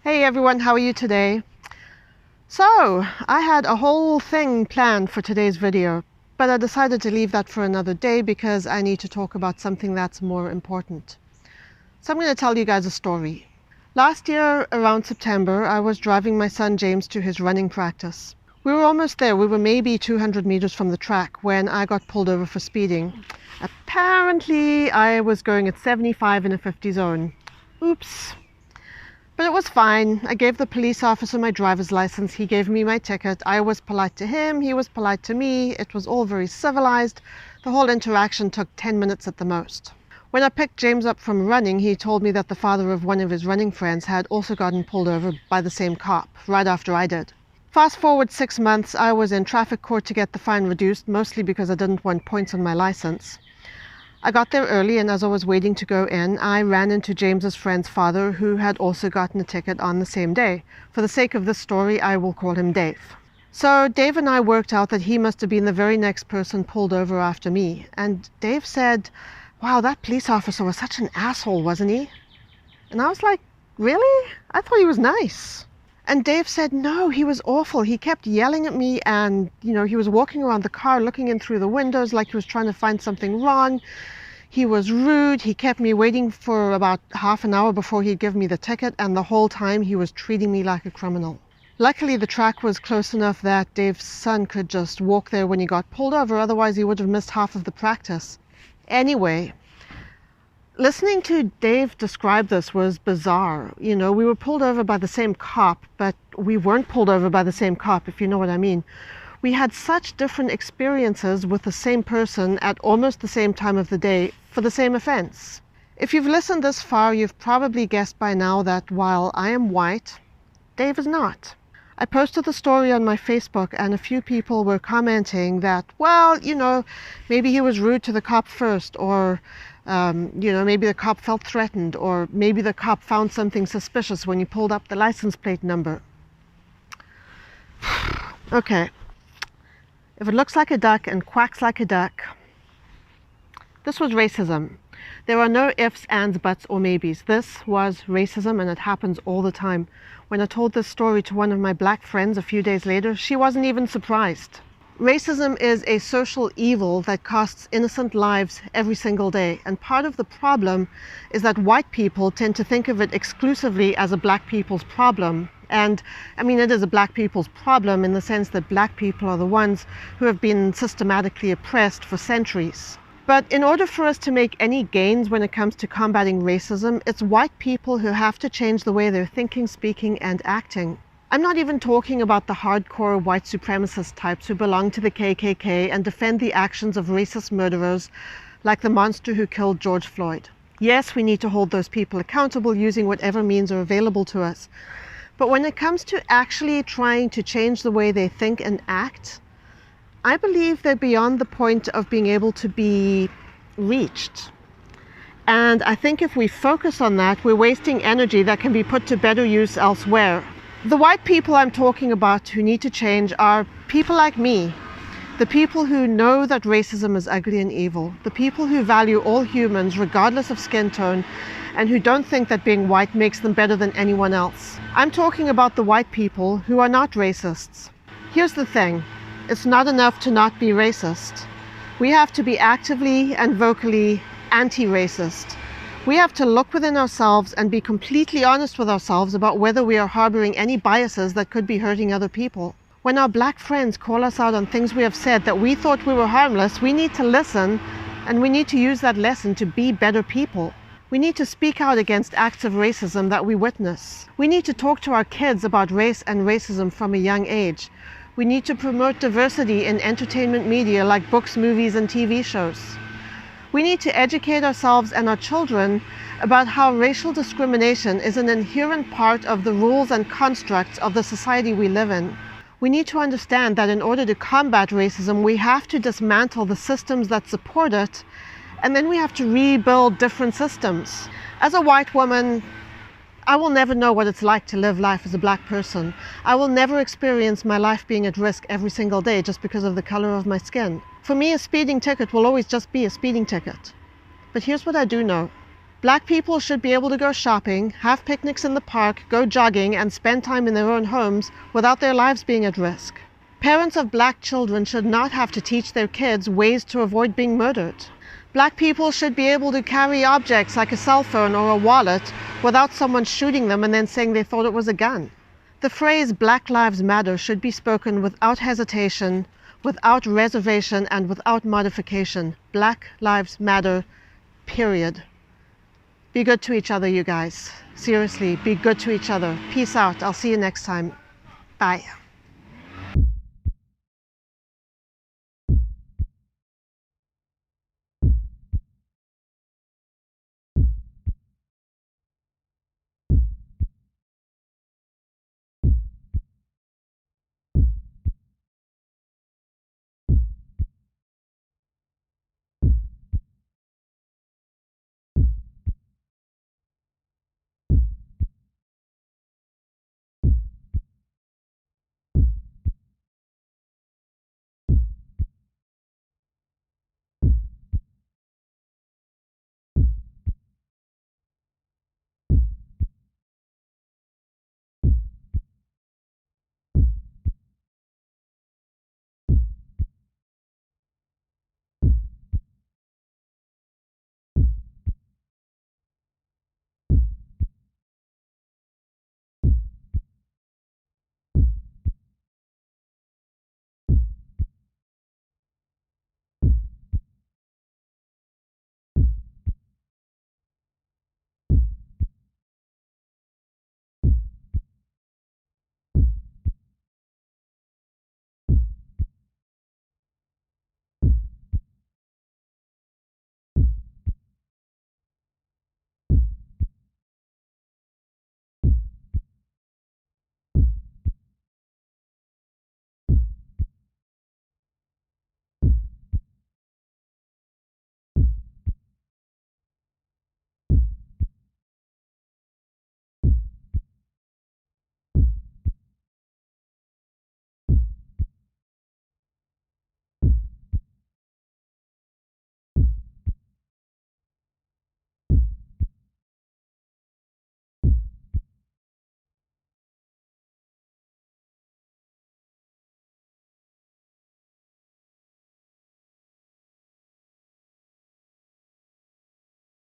Hey everyone, how are you today? So, I had a whole thing planned for today's video, but I decided to leave that for another day because I need to talk about something that's more important. So I'm going to tell you guys a story. Last year, around September, I was driving my son James to his running practice. We were almost there. We were maybe 200 meters from the track when I got pulled over for speeding. Apparently, I was going at 75 in a 50 zone. Oops. But it was fine. I gave the police officer my driver's license. He gave me my ticket. I was polite to him. He was polite to me. It was all very civilized. The whole interaction took 10 minutes at the most. When I picked James up from running, he told me that the father of one of his running friends had also gotten pulled over by the same cop right after I did. Fast forward 6 months, I was in traffic court to get the fine reduced, mostly because I didn't want points on my license. I got there early, and as I was waiting to go in, I ran into James's friend's father, who had also gotten a ticket on the same day. For the sake of this story, I will call him Dave. So Dave and I worked out that he must have been the very next person pulled over after me. And Dave said, "Wow, that police officer was such an asshole, wasn't he?" And I was like, "Really? I thought he was nice." And Dave said, "No, he was awful. He kept yelling at me, and, he was walking around the car looking in through the windows like he was trying to find something wrong. He was rude. He kept me waiting for about half an hour before he'd give me the ticket, and the whole time he was treating me like a criminal." Luckily, the track was close enough that Dave's son could just walk there when he got pulled over. Otherwise, he would have missed half of the practice. Anyway, listening to Dave describe this was bizarre. We were pulled over by the same cop, but we weren't pulled over by the same cop, if you know what I mean. We had such different experiences with the same person at almost the same time of the day for the same offense. If you've listened this far, you've probably guessed by now that while I am white, Dave is not. I posted the story on my Facebook, and a few people were commenting that, well, maybe he was rude to the cop first, or maybe the cop felt threatened, or maybe the cop found something suspicious when he pulled up the license plate number. Okay. If it looks like a duck and quacks like a duck, this was racism. There are no ifs, ands, buts, or maybes. This was racism, and it happens all the time. When I told this story to one of my black friends a few days later, she wasn't even surprised. Racism is a social evil that costs innocent lives every single day. And part of the problem is that white people tend to think of it exclusively as a black people's problem. And it is a black people's problem in the sense that black people are the ones who have been systematically oppressed for centuries. But in order for us to make any gains when it comes to combating racism, it's white people who have to change the way they're thinking, speaking, and acting. I'm not even talking about the hardcore white supremacist types who belong to the KKK and defend the actions of racist murderers like the monster who killed George Floyd. Yes, we need to hold those people accountable using whatever means are available to us. But when it comes to actually trying to change the way they think and act, I believe they're beyond the point of being able to be reached. And I think if we focus on that, we're wasting energy that can be put to better use elsewhere. The white people I'm talking about who need to change are people like me, the people who know that racism is ugly and evil, the people who value all humans regardless of skin tone, and who don't think that being white makes them better than anyone else. I'm talking about the white people who are not racists. Here's the thing. It's not enough to not be racist. We have to be actively and vocally anti-racist. We have to look within ourselves and be completely honest with ourselves about whether we are harboring any biases that could be hurting other people. When our black friends call us out on things we have said that we thought we were harmless, we need to listen, and we need to use that lesson to be better people. We need to speak out against acts of racism that we witness. We need to talk to our kids about race and racism from a young age. We need to promote diversity in entertainment media like books, movies, and TV shows. We need to educate ourselves and our children about how racial discrimination is an inherent part of the rules and constructs of the society we live in. We need to understand that in order to combat racism, we have to dismantle the systems that support it, and then we have to rebuild different systems. As a white woman, I will never know what it's like to live life as a black person. I will never experience my life being at risk every single day just because of the color of my skin. For me, a speeding ticket will always just be a speeding ticket. But here's what I do know. Black people should be able to go shopping, have picnics in the park, go jogging, and spend time in their own homes without their lives being at risk. Parents of black children should not have to teach their kids ways to avoid being murdered. Black people should be able to carry objects like a cell phone or a wallet without someone shooting them and then saying they thought it was a gun. The phrase Black Lives Matter should be spoken without hesitation, without reservation, and without modification. Black Lives Matter, period. Be good to each other, you guys. Seriously, be good to each other. Peace out. I'll see you next time. Bye.